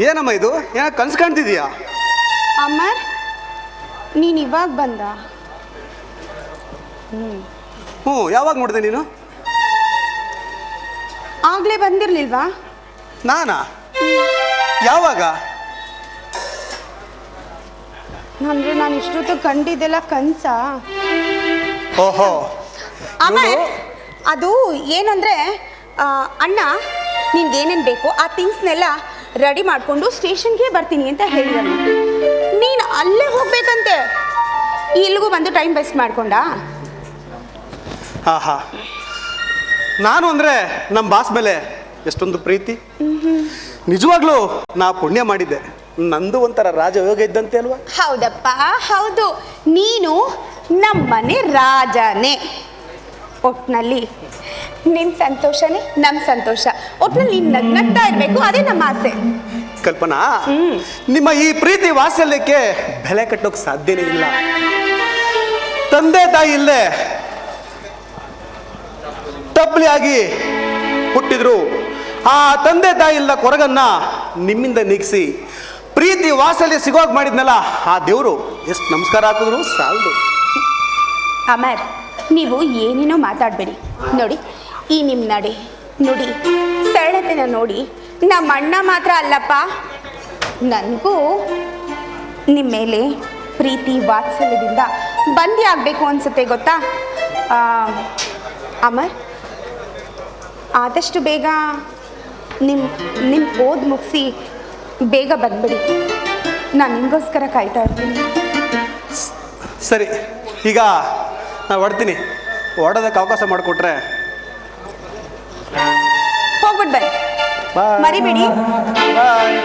ಏನಮ್ಮ ಇದು? ಏನ ಕನ್ಸು ಕಾಣ್ತಿದೀಯಾ? ಅಮರ್, ನೀನು ಇವಾಗ ಬಂದ? ಹ್ಞೂ, ಯಾವಾಗ ನೋಡಿದೆ ನೀನು? ಆಗ್ಲೇ ಬಂದಿರ್ಲಿಲ್ವಾ? ನಾನಾ? ಯಾವಾಗ? ಅಂದ್ರೆ ನಾನು ಇಷ್ಟೊತ್ತು ಕಂಡಿದ್ದೆಲ್ಲ ಕನ್ಸ? ಓಹೋ. ಅಮರ್, ಅದು ಏನಂದ್ರೆ ಅಣ್ಣ ನಿನ್ಗೇನೇನು ಬೇಕು ಆ ಥಿಂಗ್ಸ್ನೆಲ್ಲ ರೆಡಿ ಮಾಡಿಕೊಂಡು ಸ್ಟೇಷನ್ಗೆ ಬರ್ತೀನಿ ಅಂತ ಹೇಳಿದನು. ನೀನು ಅಲ್ಲೇ ಹೋಗ್ಬೇಕಂತೆ, ಇಲ್ಲಿಗೂ ಬಂದು ಟೈಮ್ ವೇಸ್ಟ್ ಮಾಡ್ಕೊಂಡ? ಹಾ ಹಾ, ನಾನು ಅಂದರೆ ನಮ್ಮ ಬಾಸ್ ಮೇಲೆ ಎಷ್ಟೊಂದು ಪ್ರೀತಿ. ನಿಜವಾಗ್ಲೂ ನಾ ಪುಣ್ಯ ಮಾಡಿದ್ದೆ. ನಂದು ಒಂಥರ ರಾಜಯೋಗ ಇದ್ದಂತೆ ಅಲ್ವಾ? ಹೌದಪ್ಪ ಹೌದು, ನೀನು ನಮ್ಮನೆ ರಾಜನೇ. ಒಟ್ಟಿನಲ್ಲಿ ನಿನ್ನ ಸಂತೋಷನೇ ನಮ್ಮ ಸಂತೋಷ. ಒಟ್ಟಿನಲ್ಲಿ ನೀನು ನಗ್ನಗ್ತಾ ಇರಬೇಕು, ಅದೇ ನಮ್ಮ ಆಸೆ. ಕಲ್ಪನಾ, ನಿಮ್ಮ ಈ ಪ್ರೀತಿ ವಾತ್ಸಲ್ಯಕ್ಕೆ ಬೆಲೆ ಕಟ್ಟೋಕೆ ಸಾಧ್ಯನೇ ಇಲ್ಲ. ತಂದೆ ತಾಯಿ ಇಲ್ಲದೆ ತಪ್ಪಲಿಯಾಗಿ ಹುಟ್ಟಿದ್ರು. ಆ ತಂದೆ ತಾಯಿ ಇಲ್ಲದ ಕೊರಗನ್ನ ನಿಮ್ಮಿಂದ ನೀಗಿಸಿ ಪ್ರೀತಿ ವಾತ್ಸಲ್ಯ ಸಿಗೋಗಿ ಮಾಡಿದ್ನಲ್ಲ, ಆ ದೇವರು ಎಷ್ಟು ನಮಸ್ಕಾರ ಹಾಕಿದ್ರು ಸಾಲದು. ಅಮರ್, ನೀವು ಏನೇನೋ ಮಾತಾಡಬೇಡಿ. ನೋಡಿ, ಈ ನಿಮ್ಮ ನಡೆ ನುಡಿ ಸರಳತೆನ ನೋಡಿ ನಮ್ಮ ಅಣ್ಣ ಮಾತ್ರ ಅಲ್ಲಪ್ಪ, ನನಗೂ ನಿಮ್ಮ ಮೇಲೆ ಪ್ರೀತಿ ವಾತ್ಸಲ್ಯದಿಂದ ಬಂದಿ ಆಗಬೇಕು ಅನಿಸುತ್ತೆ, ಗೊತ್ತಾ? ಅಮರ್, ಆದಷ್ಟು ಬೇಗ ನಿಮ್ಮ ಓದ್ ಮುಗಿಸಿ ಬೇಗ ಬಂದ್ಬಿಡಿ. ನಾನು ನಿಮಗೋಸ್ಕರ ಕಾಯ್ತಾ ಇರ್ತೀನಿ. ಸರಿ, ಈಗ ನಾನು ಹೊಡ್ತೀನಿ. ಹೊಡೋದಕ್ಕೆ ಅವಕಾಶ ಮಾಡಿಕೊಟ್ರೆ ಹೋಗ್ಬಿಟ್ಟು ಬನ್ನಿ, ಮರಿಬೇಡಿ. ಬಾಯ್.